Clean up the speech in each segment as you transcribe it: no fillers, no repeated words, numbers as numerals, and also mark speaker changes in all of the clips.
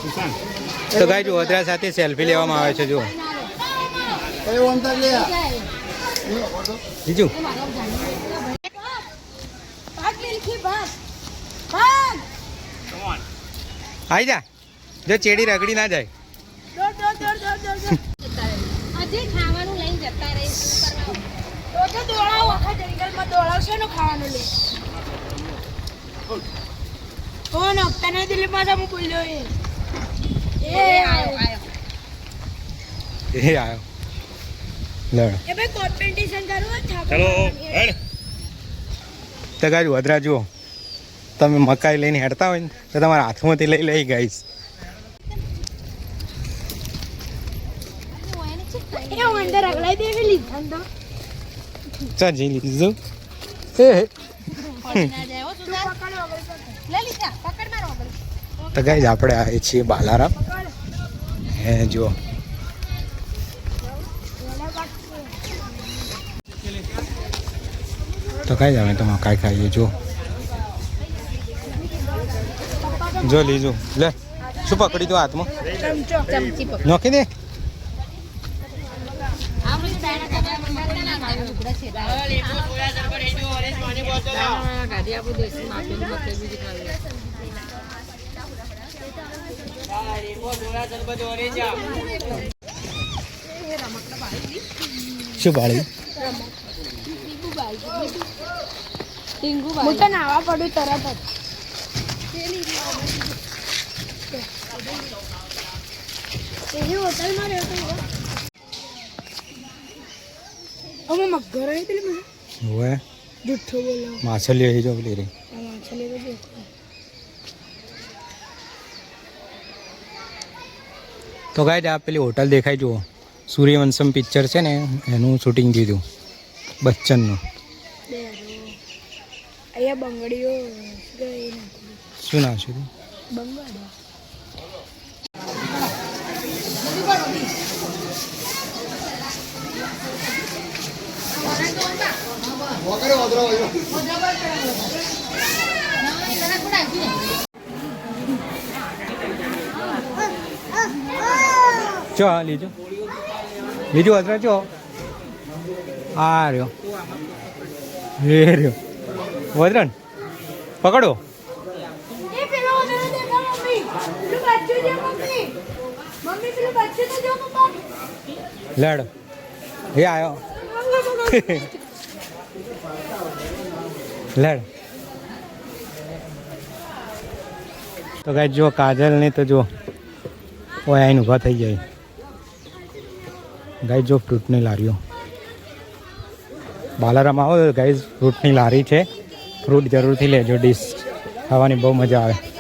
Speaker 1: તો ગાઈસ વડોદરા સાથે સેલ્ફી લેવામાં આવે છે જો બીજું આઈ જા જો ચેડી રગડી ના જાય
Speaker 2: ખાવાનું લઈને જતા રહી તો દોડાવ આખા જંગલમાં દોડાવશે ને ખાવાનું લે ઓ નો તને દિલ્હીમાં તો હું બોલ્યો એ આયો
Speaker 1: લે
Speaker 2: એ ભાઈ કોમ્પિટિશન કરું
Speaker 1: ચલો હેડ તો ગાઈસ વડોદરા જુઓ તમે મકાઈ લઈને હેડતા હોય ને તો તમારા હાથમાંથી લઈ ગાઈસ
Speaker 2: એ અંદર અગલાઈ દેવી લીધા તો
Speaker 1: ચાજી લીધું તો ગાઈસ આપણે આવીએ છીએ બાલારામ એ જુઓ તો કઈ જાવે તો મકાઈ ખાઈએ જો લીધું લે શું પકડી દો હાથમાં નોખી દે શું બાળી
Speaker 2: હું તો નાવા પડું તરત જ એની હોટલમાં રહેતો અમે મગર આવી પેલી મને
Speaker 1: હોય
Speaker 2: જુઠ્ઠો બોલો
Speaker 1: માછલીઓ એ જો પેલી રે
Speaker 2: માછલી બધી
Speaker 1: તો ગાઈસ આ પેલી હોટલ દેખાય જુઓ સૂર્યવંશમ પિક્ચર છે ને એનું શૂટિંગ દીધું બચ્ચનનું
Speaker 2: અહીંયા બંગડીઓ
Speaker 1: શું નામ છે
Speaker 2: બંગડીઓ
Speaker 1: ચો લીજો અદરા ચો આ રહ્યો એ રહ્યો વદરન પકડો
Speaker 2: એ પેલો ઓદરો દેખો મમ્મી પેલું બચ્ચું જો મમ્મી પેલું બચ્ચું તો જો પપ્પા
Speaker 1: લડ એ આયો લડ તો ગાઈસ જો કાજલ ને તો જો ઓય આઈને ઊભા થઈ જાય ગાઈસ જો ફ્રૂટની લારીઓ બાલારામ આવો ગાઈસ ફ્રૂટની લારી છે ફ્રૂટ જરૂરથી લેજો ડીશ ખાવાની બહુ મજા આવે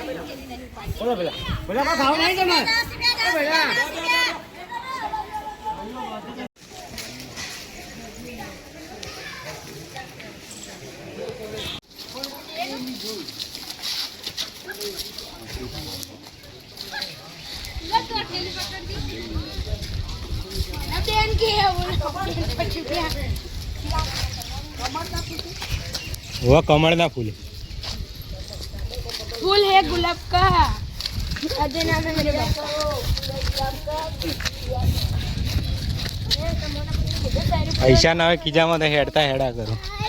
Speaker 1: वो कमल ना फूल
Speaker 2: है गुलाब का अजय नाम है मेरे
Speaker 1: પૈસા ના હોય કીજામાં તો હેડતા હેડા કરો